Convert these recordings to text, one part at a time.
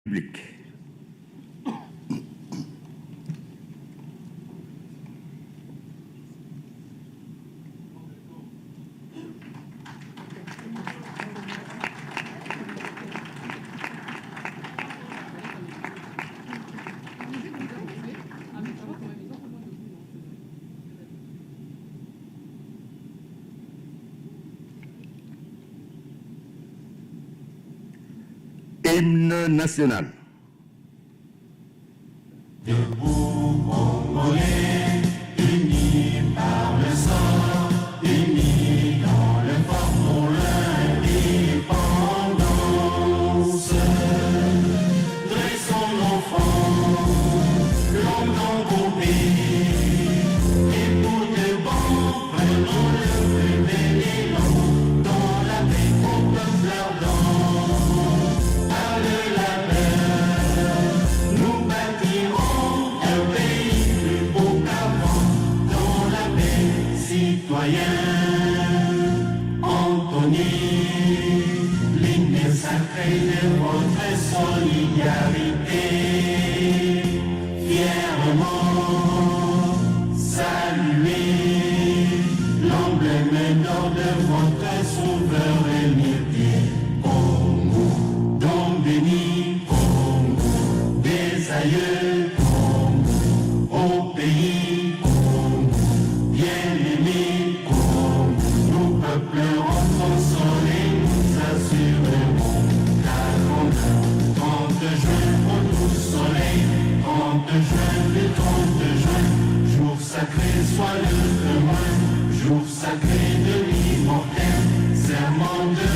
Public. Hymne national. Debout, Congolais, unis par le sang, unis dans le fort pour l'indépendance. Dressons nos fronts, longtemps au pays, et pour de bon, prenons le plus bel élan, dans la paix au peuple ardent. Anthony, l'hymne sacré de votre solidarité, fièrement saluer l'emblème d'or de votre souveraineté. Congo, don béni, Congo, des aïeux, Congo, au pays, Congo, bien-aimé. Pleurons son soleil, nous assurerons car on a 30 juin au tout soleil, 30 juin, le 30 juin, jour sacré soit le témoin, jour sacré de l'immortel, serment de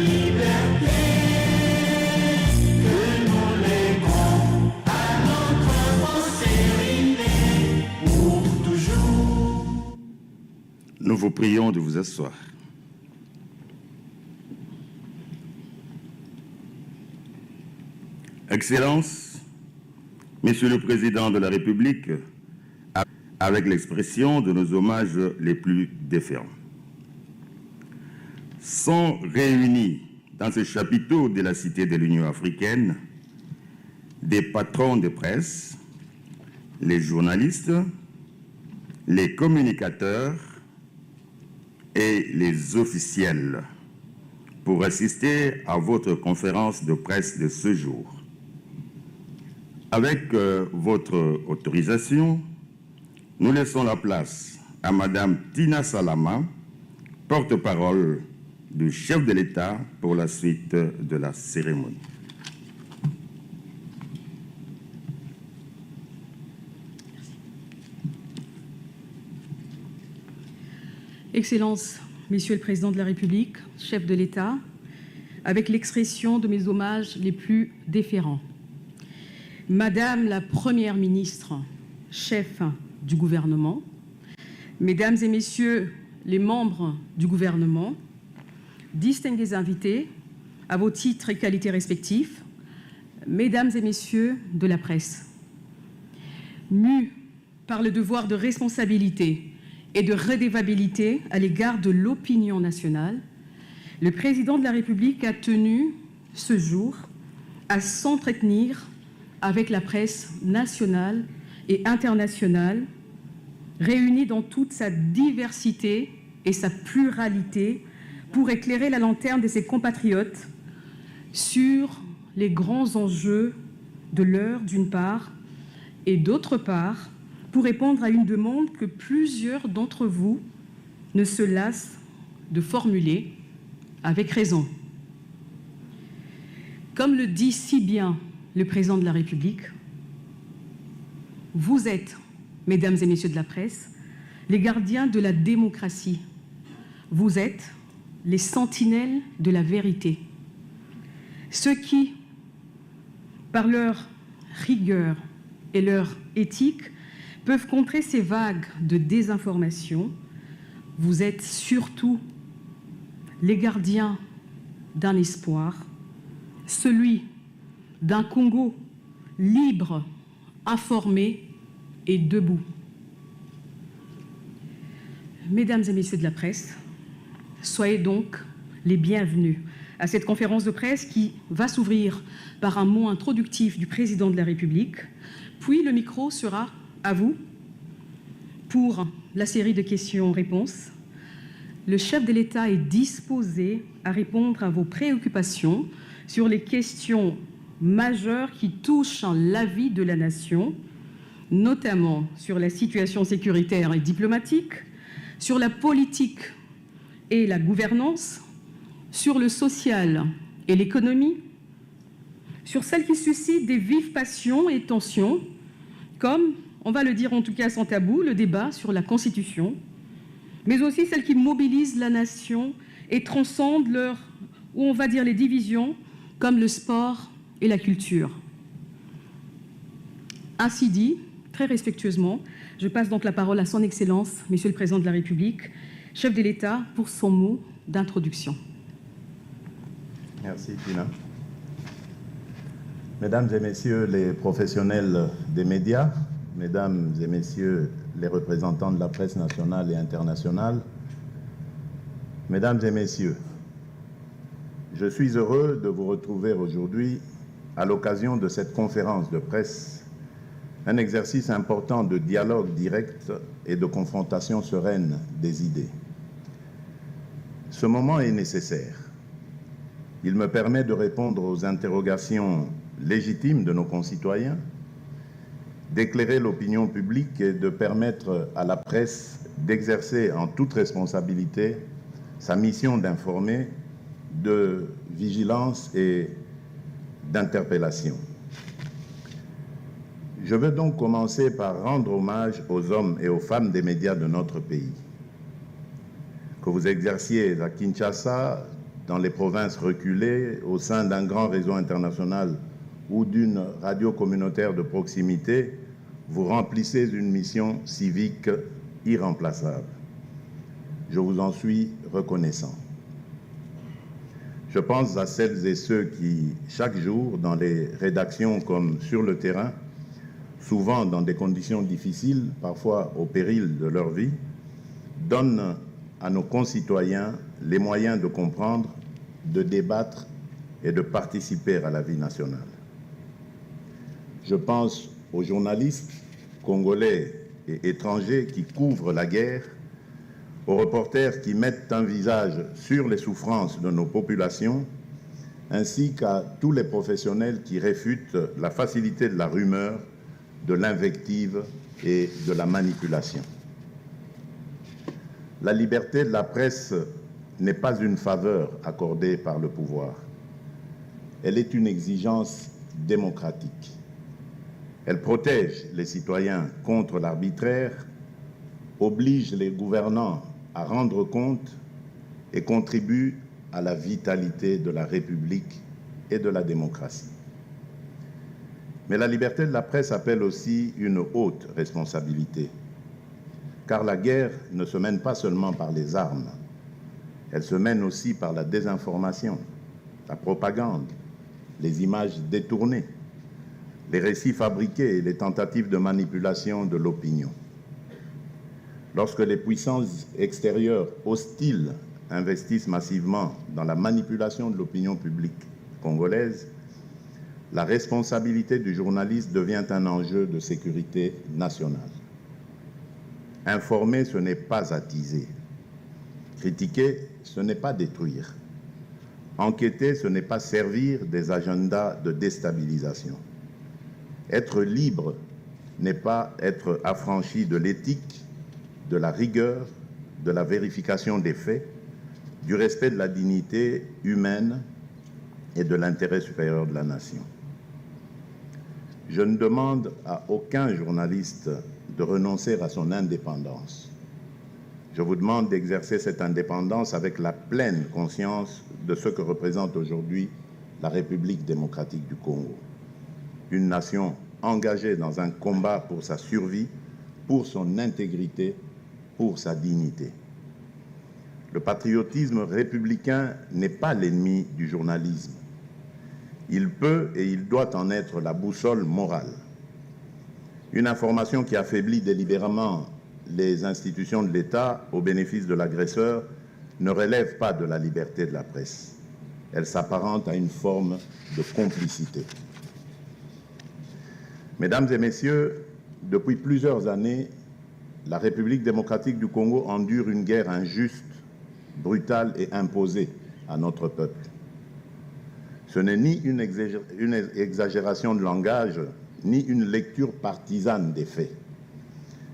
liberté, que nous léguons à notre postérité pour toujours. Nous vous prions de vous asseoir. Excellences, Monsieur le Président de la République, avec l'expression de nos hommages les plus déférents, sont réunis dans ce chapiteau de la Cité de l'Union africaine des patrons de presse, les journalistes, les communicateurs et les officiels pour assister à votre conférence de presse de ce jour. Avec votre autorisation, nous laissons la place à Madame Tina Salama, porte-parole du chef de l'État pour la suite de la cérémonie. Excellences, Monsieur le Président de la République, chef de l'État, avec l'expression de mes hommages les plus déférents. Madame la Première ministre, chef du gouvernement, Mesdames et Messieurs les membres du gouvernement, distingués invités, à vos titres et qualités respectifs, Mesdames et Messieurs de la presse, mus par le devoir de responsabilité et de redevabilité à l'égard de l'opinion nationale, le Président de la République a tenu ce jour à s'entretenir avec la presse nationale et internationale, réunie dans toute sa diversité et sa pluralité pour éclairer la lanterne de ses compatriotes sur les grands enjeux de l'heure d'une part et d'autre part pour répondre à une demande que plusieurs d'entre vous ne se lassent de formuler avec raison. Comme le dit si bien le Président de la République, vous êtes, Mesdames et Messieurs de la presse, les gardiens de la démocratie. Vous êtes les sentinelles de la vérité. Ceux qui, par leur rigueur et leur éthique, peuvent contrer ces vagues de désinformation. Vous êtes surtout les gardiens d'un espoir, celui d'un Congo libre, informé et debout. Mesdames et Messieurs de la presse, soyez donc les bienvenus à cette conférence de presse qui va s'ouvrir par un mot introductif du président de la République, puis le micro sera à vous pour la série de questions-réponses. Le chef de l'État est disposé à répondre à vos préoccupations sur les questions majeures qui touchent la vie de la nation, notamment sur la situation sécuritaire et diplomatique, sur la politique et la gouvernance, sur le social et l'économie, sur celles qui suscitent des vives passions et tensions, comme, on va le dire en tout cas sans tabou, le débat sur la Constitution, mais aussi celles qui mobilisent la nation et transcendent les divisions, comme le sport et la culture. Ainsi dit, très respectueusement, je passe donc la parole à son Excellence, Monsieur le Président de la République, chef de l'État, pour son mot d'introduction. Merci, Tina. Mesdames et messieurs les professionnels des médias, mesdames et messieurs les représentants de la presse nationale et internationale, mesdames et messieurs, je suis heureux de vous retrouver aujourd'hui à l'occasion de cette conférence de presse, un exercice important de dialogue direct et de confrontation sereine des idées. Ce moment est nécessaire. Il me permet de répondre aux interrogations légitimes de nos concitoyens, d'éclairer l'opinion publique et de permettre à la presse d'exercer en toute responsabilité sa mission d'informer, de vigilance et d'interpellation. Je veux donc commencer par rendre hommage aux hommes et aux femmes des médias de notre pays. Que vous exerciez à Kinshasa, dans les provinces reculées, au sein d'un grand réseau international ou d'une radio communautaire de proximité, vous remplissez une mission civique irremplaçable. Je vous en suis reconnaissant. Je pense à celles et ceux qui, chaque jour, dans les rédactions comme sur le terrain, souvent dans des conditions difficiles, parfois au péril de leur vie, donnent à nos concitoyens les moyens de comprendre, de débattre et de participer à la vie nationale. Je pense aux journalistes congolais et étrangers qui couvrent la guerre, aux reporters qui mettent un visage sur les souffrances de nos populations, ainsi qu'à tous les professionnels qui réfutent la facilité de la rumeur, de l'invective et de la manipulation. La liberté de la presse n'est pas une faveur accordée par le pouvoir. Elle est une exigence démocratique. Elle protège les citoyens contre l'arbitraire, oblige les gouvernants à rendre compte et contribue à la vitalité de la République et de la démocratie. Mais la liberté de la presse appelle aussi une haute responsabilité, car la guerre ne se mène pas seulement par les armes, elle se mène aussi par la désinformation, la propagande, les images détournées, les récits fabriqués et les tentatives de manipulation de l'opinion. Lorsque les puissances extérieures hostiles investissent massivement dans la manipulation de l'opinion publique congolaise, la responsabilité du journaliste devient un enjeu de sécurité nationale. Informer, ce n'est pas attiser. Critiquer, ce n'est pas détruire. Enquêter, ce n'est pas servir des agendas de déstabilisation. Être libre n'est pas être affranchi de l'éthique, de la rigueur, de la vérification des faits, du respect de la dignité humaine et de l'intérêt supérieur de la nation. Je ne demande à aucun journaliste de renoncer à son indépendance. Je vous demande d'exercer cette indépendance avec la pleine conscience de ce que représente aujourd'hui la République démocratique du Congo. Une nation engagée dans un combat pour sa survie, pour son intégrité, pour sa dignité. Le patriotisme républicain n'est pas l'ennemi du journalisme. Il peut et il doit en être la boussole morale. Une information qui affaiblit délibérément les institutions de l'État au bénéfice de l'agresseur ne relève pas de la liberté de la presse. elle s'apparente à une forme de complicité. Mesdames et messieurs, depuis plusieurs années, la République démocratique du Congo endure une guerre injuste, brutale et imposée à notre peuple. Ce n'est ni une exagération de langage, ni une lecture partisane des faits.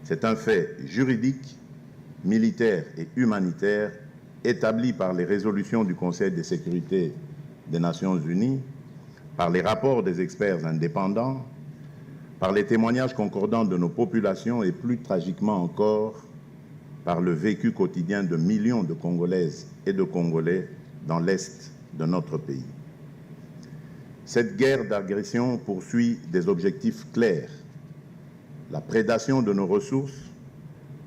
C'est un fait juridique, militaire et humanitaire établi par les résolutions du Conseil de sécurité des Nations Unies, par les rapports des experts indépendants, par les témoignages concordants de nos populations et plus tragiquement encore, par le vécu quotidien de millions de Congolaises et de Congolais dans l'Est de notre pays. Cette guerre d'agression poursuit des objectifs clairs: la prédation de nos ressources,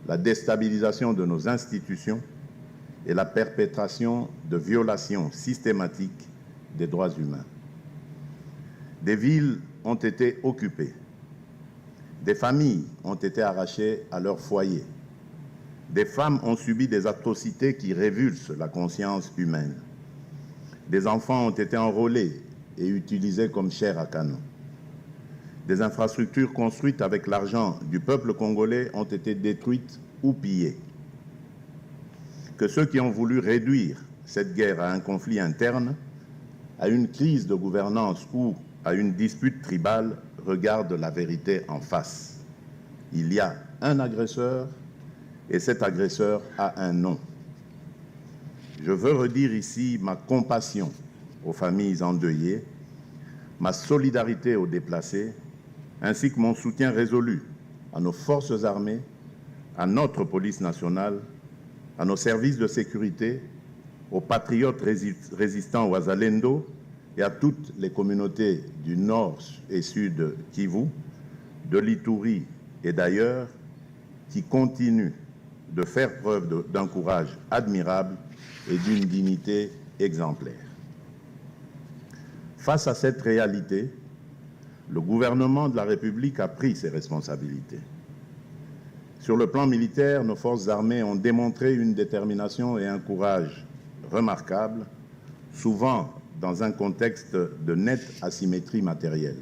la déstabilisation de nos institutions et la perpétration de violations systématiques des droits humains. Des villes ont été occupées, des familles ont été arrachées à leur foyer, des femmes ont subi des atrocités qui révulsent la conscience humaine, des enfants ont été enrôlés et utilisés comme chair à canon. Des infrastructures construites avec l'argent du peuple congolais ont été détruites ou pillées. Que ceux qui ont voulu réduire cette guerre à un conflit interne, à une crise de gouvernance ou à une dispute tribale regardent la vérité en face. Il y a un agresseur et cet agresseur a un nom. Je veux redire ici ma compassion aux familles endeuillées, ma solidarité aux déplacés, ainsi que mon soutien résolu à nos forces armées, à notre police nationale, à nos services de sécurité, aux patriotes résistants au Wazalendo et à toutes les communautés du Nord et Sud Kivu, de l'Ituri et d'ailleurs, qui continuent de faire preuve d'un courage admirable et d'une dignité exemplaire. Face à cette réalité, le gouvernement de la République a pris ses responsabilités. Sur le plan militaire, nos forces armées ont démontré une détermination et un courage remarquables, souvent dans un contexte de nette asymétrie matérielle.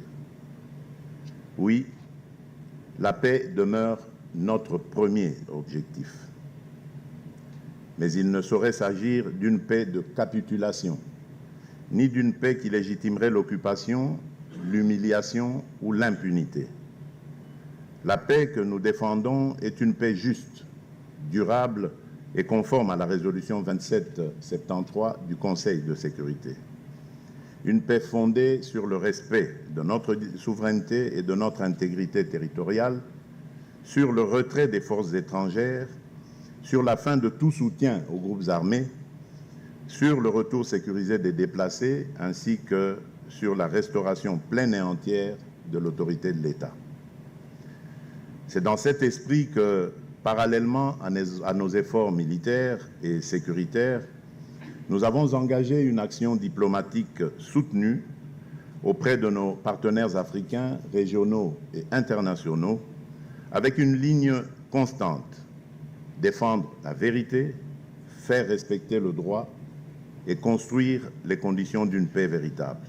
Oui, la paix demeure notre premier objectif. Mais il ne saurait s'agir d'une paix de capitulation, ni d'une paix qui légitimerait l'occupation, l'humiliation ou l'impunité. La paix que nous défendons est une paix juste, durable et conforme à la résolution 2773 du Conseil de sécurité. Une paix fondée sur le respect de notre souveraineté et de notre intégrité territoriale, sur le retrait des forces étrangères, sur la fin de tout soutien aux groupes armés, sur le retour sécurisé des déplacés, ainsi que sur la restauration pleine et entière de l'autorité de l'État. C'est dans cet esprit que, parallèlement à nos efforts militaires et sécuritaires, nous avons engagé une action diplomatique soutenue auprès de nos partenaires africains, régionaux et internationaux, avec une ligne constante: défendre la vérité, faire respecter le droit et construire les conditions d'une paix véritable.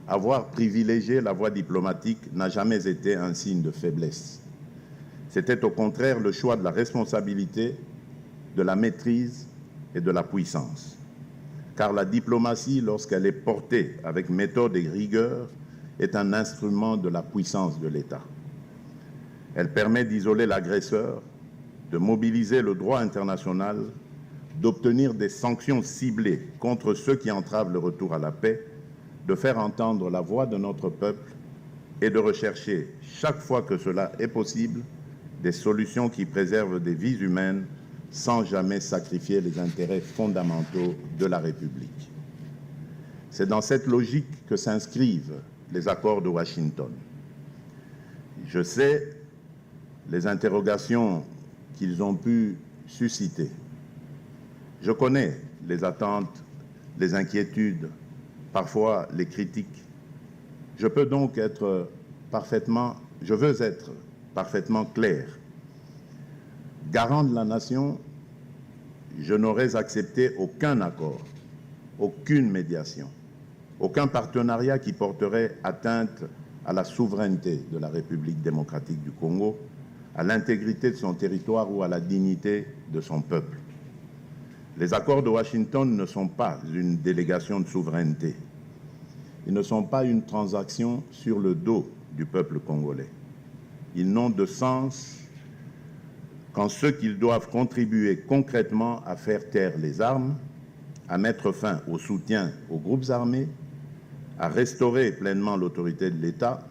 Avoir privilégié la voie diplomatique n'a jamais été un signe de faiblesse. C'était au contraire le choix de la responsabilité, de la maîtrise et de la puissance. Car la diplomatie, lorsqu'elle est portée avec méthode et rigueur, est un instrument de la puissance de l'État. Elle permet d'isoler l'agresseur, de mobiliser le droit international, d'obtenir des sanctions ciblées contre ceux qui entravent le retour à la paix, de faire entendre la voix de notre peuple et de rechercher, chaque fois que cela est possible, des solutions qui préservent des vies humaines sans jamais sacrifier les intérêts fondamentaux de la République. C'est dans cette logique que s'inscrivent les accords de Washington. Je sais les interrogations qu'ils ont pu susciter. Je connais les attentes, les inquiétudes, parfois les critiques. Je veux être parfaitement clair. Garant de la nation, je n'aurais accepté aucun accord aucune médiation, aucun partenariat qui porterait atteinte à la souveraineté de la République démocratique du Congo, à l'intégrité de son territoire ou à la dignité de son peuple. Les accords de Washington ne sont pas une délégation de souveraineté. Ils ne sont pas une transaction sur le dos du peuple congolais. Ils n'ont de sens qu'en ce qu'ils doivent contribuer concrètement à faire taire les armes, à mettre fin au soutien aux groupes armés, à restaurer pleinement l'autorité de l'État,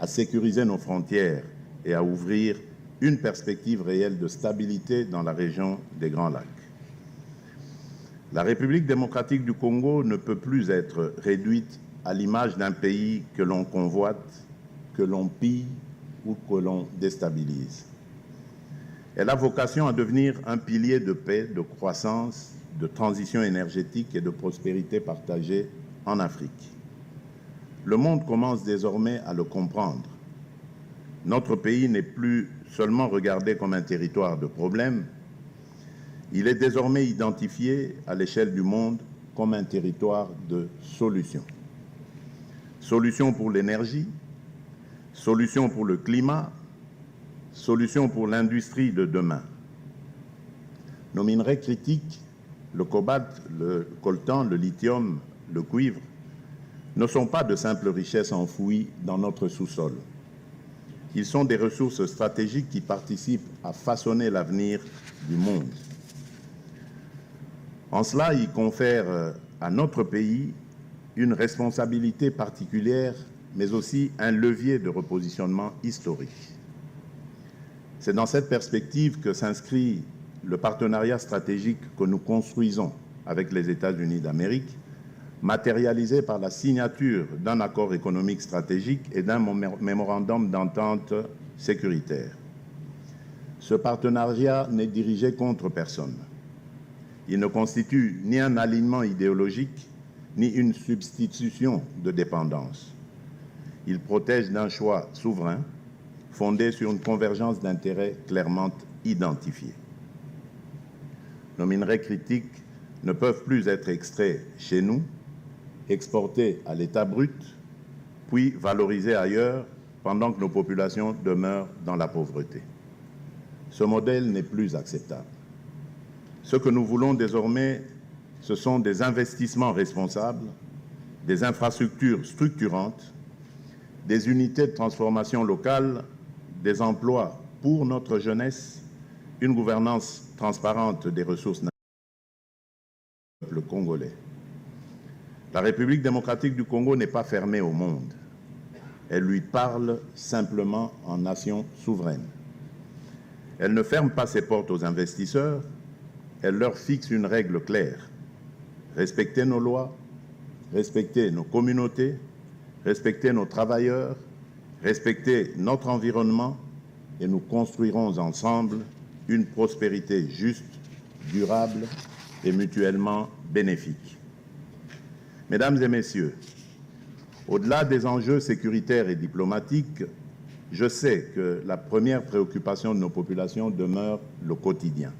à sécuriser nos frontières et à ouvrir une perspective réelle de stabilité dans la région des Grands Lacs. La République démocratique du Congo ne peut plus être réduite à l'image d'un pays que l'on convoite, que l'on pille ou que l'on déstabilise. Elle a vocation à devenir un pilier de paix, de croissance, de transition énergétique et de prospérité partagée en Afrique. Le monde commence désormais à le comprendre. Notre pays n'est plus seulement regardé comme un territoire de problèmes, il est désormais identifié à l'échelle du monde comme un territoire de solutions. Solutions pour l'énergie, solutions pour le climat, solutions pour l'industrie de demain. Nos minerais critiques, le cobalt, le coltan, le lithium, le cuivre, ne sont pas de simples richesses enfouies dans notre sous-sol. Ils sont des ressources stratégiques qui participent à façonner l'avenir du monde. En cela, ils confèrent à notre pays une responsabilité particulière, mais aussi un levier de repositionnement historique. C'est dans cette perspective que s'inscrit le partenariat stratégique que nous construisons avec les États-Unis d'Amérique, matérialisé par la signature d'un accord économique stratégique et d'un mémorandum d'entente sécuritaire. Ce partenariat n'est dirigé contre personne. Il ne constitue ni un alignement idéologique, ni une substitution de dépendance. Il protège d'un choix souverain, fondé sur une convergence d'intérêts clairement identifiés. Nos minerais critiques ne peuvent plus être extraits chez nous, exportés à l'état brut, puis valorisés ailleurs, pendant que nos populations demeurent dans la pauvreté. Ce modèle n'est plus acceptable. Ce que nous voulons désormais, ce sont des investissements responsables, des infrastructures structurantes, des unités de transformation locale, des emplois pour notre jeunesse, une gouvernance transparente des ressources naturelles du peuple congolais. La République démocratique du Congo n'est pas fermée au monde. Elle lui parle simplement en nation souveraine. Elle ne ferme pas ses portes aux investisseurs, elle leur fixe une règle claire. Respecter nos lois, respecter nos communautés, respecter nos travailleurs, respecter notre environnement et nous construirons ensemble une prospérité juste, durable et mutuellement bénéfique. Mesdames et messieurs, au-delà des enjeux sécuritaires et diplomatiques, je sais que la première préoccupation de nos populations demeure le quotidien.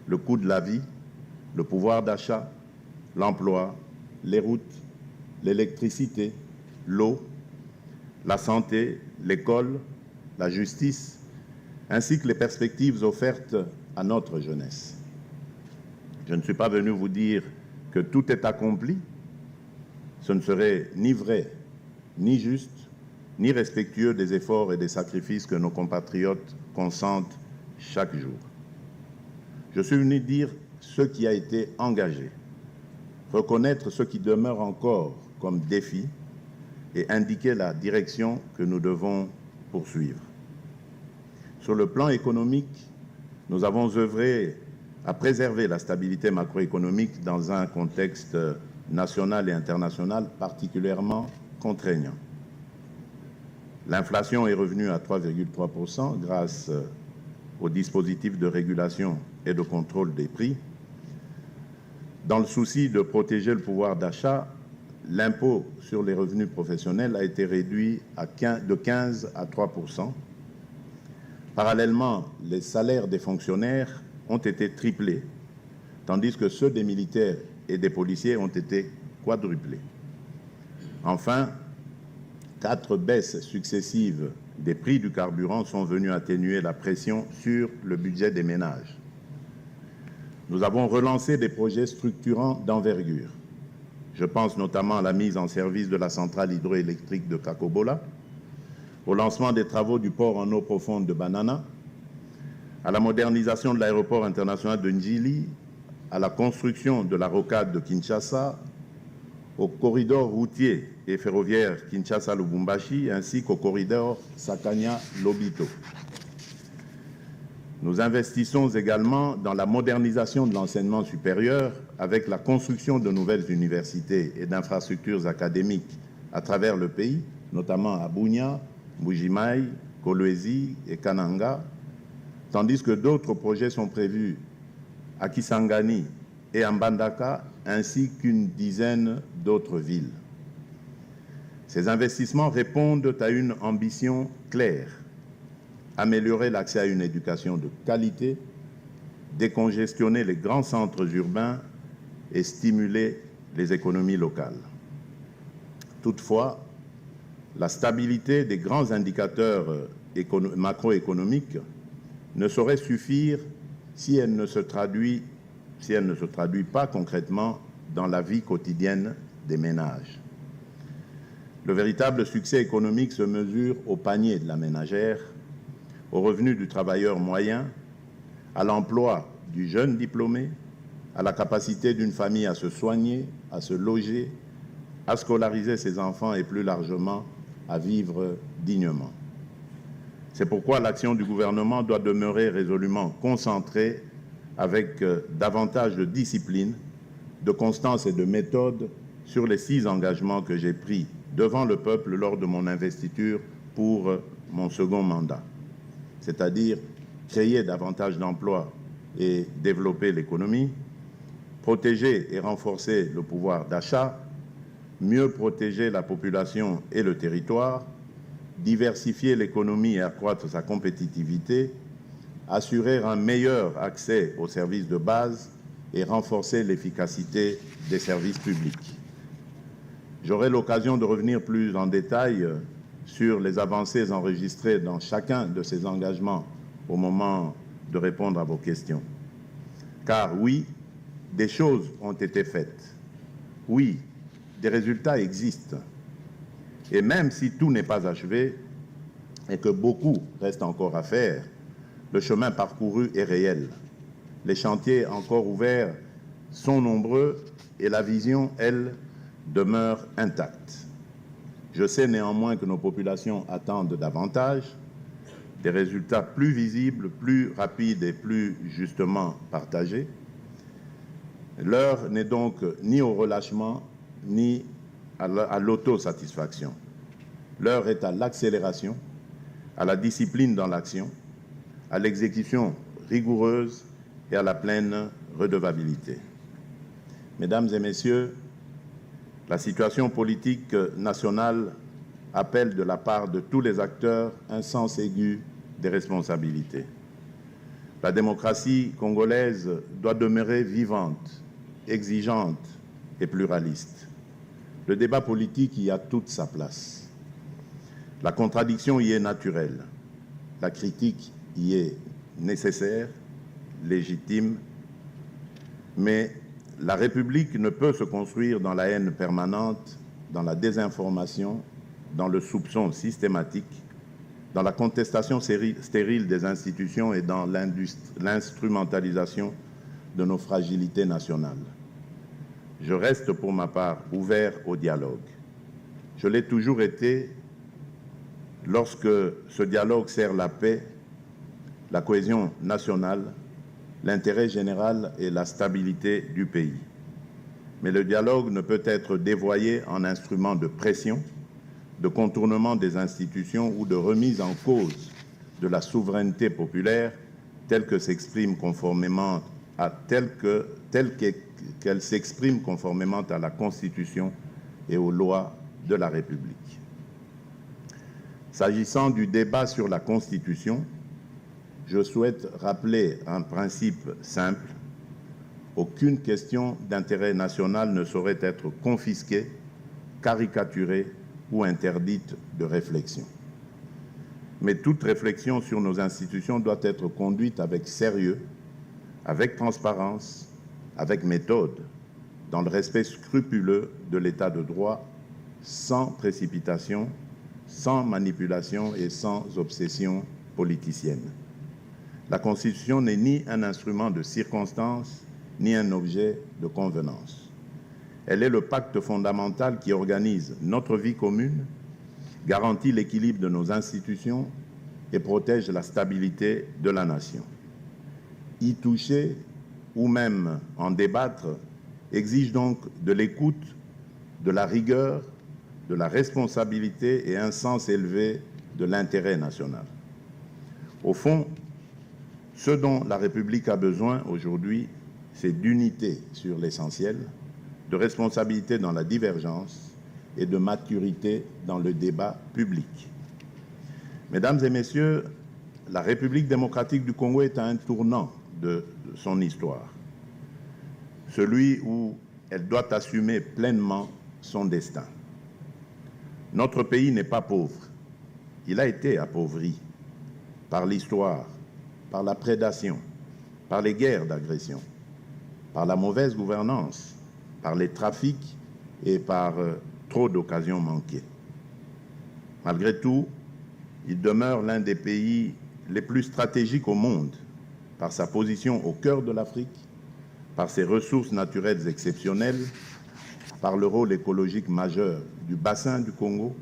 Le coût de la vie, le pouvoir d'achat, l'emploi, les routes, l'électricité, l'eau, la santé, l'école, la justice, ainsi que les perspectives offertes à notre jeunesse. Je ne suis pas venu vous dire que tout est accompli. Ce ne serait ni vrai, ni juste, ni respectueux des efforts et des sacrifices que nos compatriotes consentent chaque jour. Je suis venu dire ce qui a été engagé, reconnaître ce qui demeure encore comme défi et indiquer la direction que nous devons poursuivre. Sur le plan économique, nous avons œuvré à préserver la stabilité macroéconomique dans un contexte national et international particulièrement contraignant. L'inflation est revenue à 3,3% grâce au dispositif de régulation et de contrôle des prix. Dans le souci de protéger le pouvoir d'achat, l'impôt sur les revenus professionnels a été réduit de 15 à 3%. Parallèlement, les salaires des fonctionnaires ont été triplés, tandis que ceux des militaires et des policiers ont été quadruplés. Enfin, 4 baisses successives des prix du carburant sont venues atténuer la pression sur le budget des ménages. Nous avons relancé des projets structurants d'envergure. Je pense notamment à la mise en service de la centrale hydroélectrique de Kakobola, au lancement des travaux du port en eau profonde de Banana, à la modernisation de l'aéroport international de Njili, à la construction de la rocade de Kinshasa, au corridor routier et ferroviaire Kinshasa-Lubumbashi, ainsi qu'au corridor Sakanya-Lobito. Nous investissons également dans la modernisation de l'enseignement supérieur avec la construction de nouvelles universités et d'infrastructures académiques à travers le pays, notamment à Bunia, Mbujimaï, Kolwezi et Kananga, tandis que d'autres projets sont prévus à Kisangani et à Mbandaka, ainsi qu'une dizaine d'autres villes. Ces investissements répondent à une ambition claire: améliorer l'accès à une éducation de qualité, décongestionner les grands centres urbains et stimuler les économies locales. Toutefois, la stabilité des grands indicateurs macroéconomiques ne saurait suffire si elle ne se traduit pas concrètement dans la vie quotidienne des ménages. Le véritable succès économique se mesure au panier de la ménagère, au revenu du travailleur moyen, à l'emploi du jeune diplômé, à la capacité d'une famille à se soigner, à se loger, à scolariser ses enfants et plus largement à vivre dignement. C'est pourquoi l'action du gouvernement doit demeurer résolument concentrée avec davantage de discipline, de constance et de méthode sur les 6 engagements que j'ai pris devant le peuple lors de mon investiture pour mon second mandat, c'est-à-dire créer davantage d'emplois et développer l'économie, protéger et renforcer le pouvoir d'achat, mieux protéger la population et le territoire, diversifier l'économie et accroître sa compétitivité, assurer un meilleur accès aux services de base et renforcer l'efficacité des services publics. J'aurai l'occasion de revenir plus en détail sur les avancées enregistrées dans chacun de ces engagements au moment de répondre à vos questions. Car oui, des choses ont été faites. Oui, des résultats existent. Et même si tout n'est pas achevé et que beaucoup reste encore à faire, le chemin parcouru est réel. Les chantiers encore ouverts sont nombreux et la vision, elle, demeure intacte. Je sais néanmoins que nos populations attendent davantage, des résultats plus visibles, plus rapides et plus justement partagés. L'heure n'est donc ni au relâchement, ni à l'autosatisfaction. L'heure est à l'accélération, à la discipline dans l'action, à l'exécution rigoureuse et à la pleine redevabilité. Mesdames et messieurs, la situation politique nationale appelle de la part de tous les acteurs un sens aigu des responsabilités. La démocratie congolaise doit demeurer vivante, exigeante et pluraliste. Le débat politique y a toute sa place. La contradiction y est naturelle. La critique y est nécessaire, légitime, mais la République ne peut se construire dans la haine permanente, dans la désinformation, dans le soupçon systématique, dans la contestation stérile des institutions et dans l'instrumentalisation de nos fragilités nationales. Je reste pour ma part ouvert au dialogue. Je l'ai toujours été lorsque ce dialogue sert la paix, la cohésion nationale, l'intérêt général et la stabilité du pays. Mais le dialogue ne peut être dévoyé en instrument de pression, de contournement des institutions ou de remise en cause de la souveraineté populaire telle que s'exprime conformément à qu'elle s'exprime conformément à la Constitution et aux lois de la République. S'agissant du débat sur la Constitution, je souhaite rappeler un principe simple. aucune question d'intérêt national ne saurait être confisquée, caricaturée ou interdite de réflexion. Mais toute réflexion sur nos institutions doit être conduite avec sérieux, avec transparence, avec méthode, dans le respect scrupuleux de l'état de droit, sans précipitation, sans manipulation et sans obsession politicienne. La Constitution n'est ni un instrument de circonstance, ni un objet de convenance. Elle est le pacte fondamental qui organise notre vie commune, garantit l'équilibre de nos institutions et protège la stabilité de la nation. Y toucher ou même en débattre exige donc de l'écoute, de la rigueur, de la responsabilité et un sens élevé de l'intérêt national. Au fond, ce dont la République a besoin aujourd'hui, c'est d'unité sur l'essentiel, de responsabilité dans la divergence et de maturité dans le débat public. Mesdames et messieurs, la République démocratique du Congo est à un tournant de son histoire, celui où elle doit assumer pleinement son destin. Notre pays n'est pas pauvre, il a été appauvri par l'histoire, par la prédation, par les guerres d'agression, par la mauvaise gouvernance, par les trafics et par trop d'occasions manquées. Malgré tout, il demeure l'un des pays les plus stratégiques au monde par sa position au cœur de l'Afrique, par ses ressources naturelles exceptionnelles, par le rôle écologique majeur du bassin du Congo,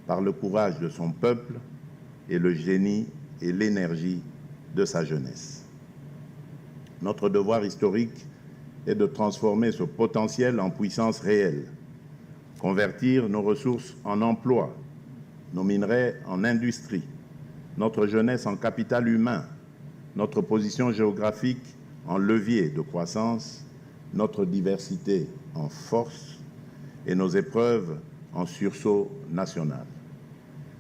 par le courage de son peuple et le génie et l'énergie de sa jeunesse. Notre devoir historique est de transformer ce potentiel en puissance réelle, convertir nos ressources en emplois, nos minerais en industrie, notre jeunesse en capital humain, notre position géographique en levier de croissance, notre diversité en force et nos épreuves en sursaut national.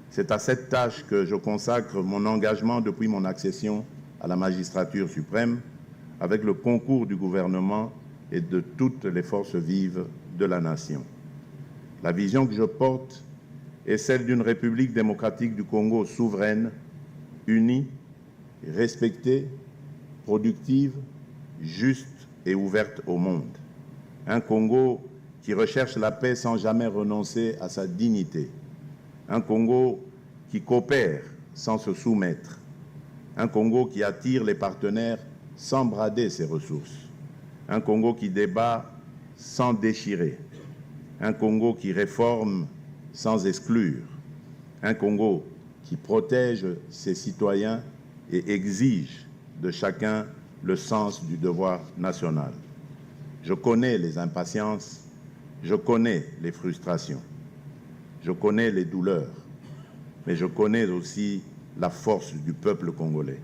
C'est à cette tâche que je consacre mon engagement depuis mon accession à la magistrature suprême, avec le concours du gouvernement et de toutes les forces vives de la nation. La vision que je porte est celle d'une République démocratique du Congo souveraine, unie, respectée, productive, juste et ouverte au monde. Un Congo qui recherche la paix sans jamais renoncer à sa dignité. Un Congo qui coopère sans se soumettre. Un Congo qui attire les partenaires sans brader ses ressources. Un Congo qui débat sans déchirer. Un Congo qui réforme sans exclure. Un Congo qui protège ses citoyens et exige de chacun le sens du devoir national. Je connais les impatiences, je connais les frustrations, je connais les douleurs, mais je connais aussi la force du peuple congolais.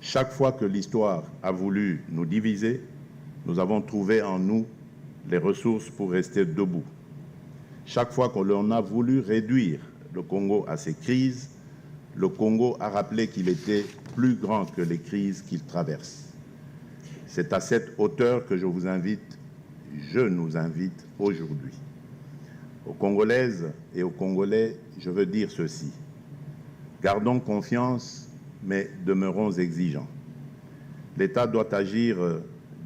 Chaque fois que l'histoire a voulu nous diviser, nous avons trouvé en nous les ressources pour rester debout. Chaque fois que l'on a voulu réduire le Congo à ses crises, le Congo a rappelé qu'il était plus grand que les crises qu'il traverse. C'est à cette hauteur que je nous invite aujourd'hui. Aux Congolaises et aux Congolais, je veux dire ceci. Gardons confiance, mais demeurons exigeants. L'État doit agir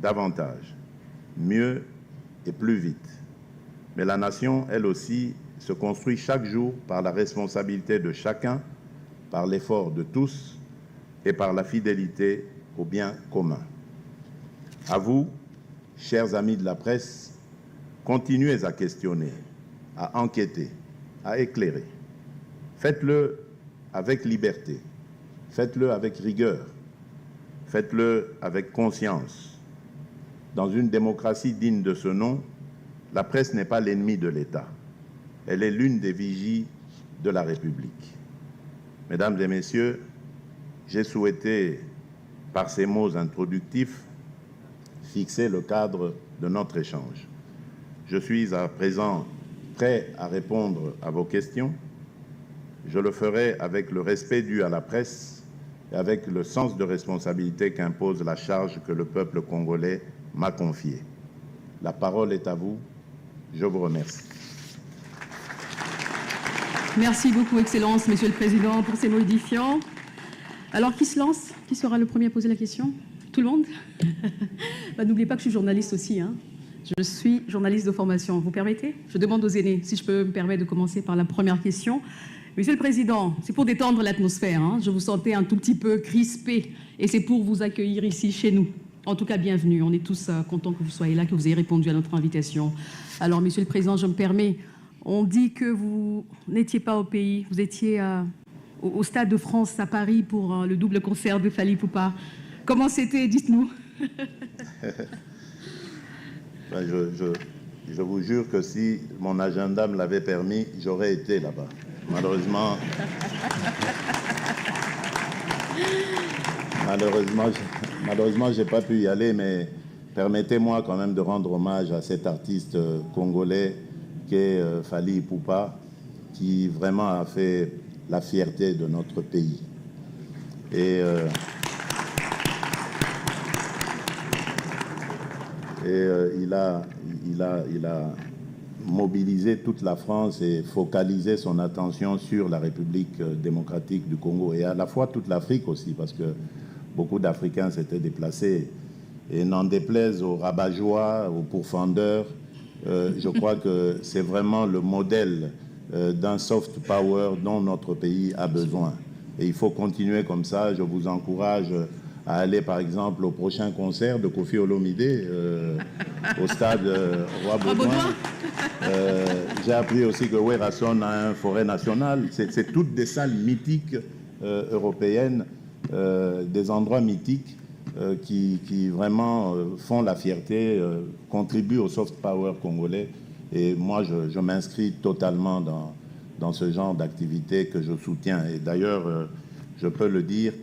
davantage, mieux et plus vite. Mais la nation, elle aussi, se construit chaque jour par la responsabilité de chacun, par l'effort de tous et par la fidélité au bien commun. À vous, chers amis de la presse, continuez à questionner, à enquêter, à éclairer. Faites-le avec liberté, faites-le avec rigueur, faites-le avec conscience. Dans une démocratie digne de ce nom, la presse n'est pas l'ennemi de l'État. Elle est l'une des vigies de la République. Mesdames et messieurs, j'ai souhaité, par ces mots introductifs, fixer le cadre de notre échange. Je suis à présent prêt à répondre à vos questions. Je le ferai avec le respect dû à la presse et avec le sens de responsabilité qu'impose la charge que le peuple congolais m'a confié. La parole est à vous. Je vous remercie. Merci beaucoup, Excellence, Monsieur le Président, pour ces mots édifiants. Alors, qui se lance? Qui sera le premier à poser la question? Tout le monde? N'oubliez pas que je suis journaliste aussi. Je suis journaliste de formation. Vous permettez? Je demande aux aînés, si je peux me permettre de commencer par la première question. Monsieur le Président, c'est pour détendre l'atmosphère. Je vous sentais un tout petit peu crispé et c'est pour vous accueillir ici, chez nous. En tout cas, bienvenue. On est tous contents que vous soyez là, que vous ayez répondu à notre invitation. Alors, Monsieur le Président, je me permets, on dit que vous n'étiez pas au pays, vous étiez au Stade de France à Paris pour le double concert de Fally Ipupa. Comment c'était? Dites-nous. Je vous jure que si mon agenda me l'avait permis, j'aurais été là-bas. Malheureusement, je n'ai pas pu y aller, mais permettez-moi quand même de rendre hommage à cet artiste congolais qu'est Fally Ipupa, qui vraiment a fait la fierté de notre pays. Et il a mobilisé toute la France et focalisé son attention sur la République démocratique du Congo et à la fois toute l'Afrique aussi, parce que beaucoup d'Africains s'étaient déplacés. Et n'en déplaise aux rabat-joie, aux pourfendeurs, je crois que c'est vraiment le modèle d'un soft power dont notre pays a besoin. Et il faut continuer comme ça. Je vous encourage à aller, par exemple, au prochain concert de Koffi Olomide au stade Roi Baudouin. J'ai appris aussi que Werason a un forêt nationale. C'est toutes des salles mythiques européennes, des endroits mythiques qui vraiment font la fierté, contribuent au soft power congolais. Et moi, je m'inscris totalement dans ce genre d'activité que je soutiens. Et d'ailleurs, je peux le dire,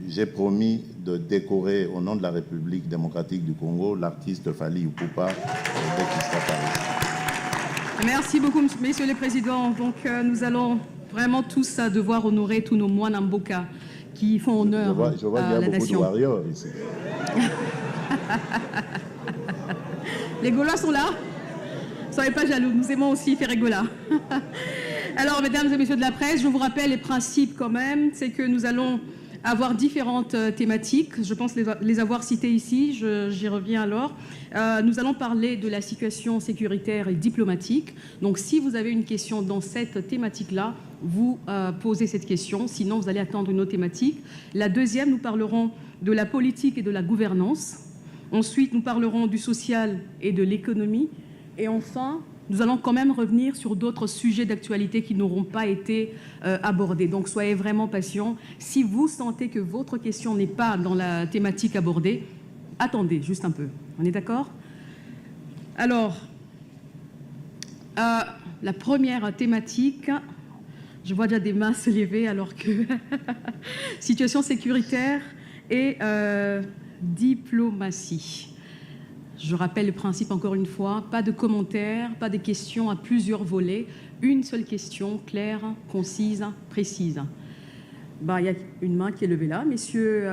j'ai promis de décorer au nom de la République démocratique du Congo l'artiste Fally Ipupa dès qu'il sera Paris. Merci beaucoup, Messieurs les Présidents. Donc, nous allons vraiment tous devoir honorer tous nos moines Mboka qui font honneur je vois à la qu'il y a beaucoup de warriors ici. Les Gaulois sont là. Soyez pas jaloux, nous aimons aussi faire Gola. Alors, mesdames et messieurs de la presse, je vous rappelle les principes quand même. C'est que nous allons avoir différentes thématiques. Je pense les avoir citées ici. J'y reviens alors. Nous allons parler de la situation sécuritaire et diplomatique. Donc, si vous avez une question dans cette thématique-là, vous posez cette question. Sinon, vous allez attendre une autre thématique. La deuxième, nous parlerons de la politique et de la gouvernance. Ensuite, nous parlerons du social et de l'économie. Et enfin, nous allons quand même revenir sur d'autres sujets d'actualité qui n'auront pas été abordés. Donc, soyez vraiment patients. Si vous sentez que votre question n'est pas dans la thématique abordée, attendez juste un peu. On est d'accord? Alors, la première thématique, je vois déjà des mains se lever alors que situation sécuritaire et diplomatie. Je rappelle le principe encore une fois, pas de commentaires, pas de questions à plusieurs volets, une seule question claire, concise, précise. Il y a une main qui est levée là. Messieurs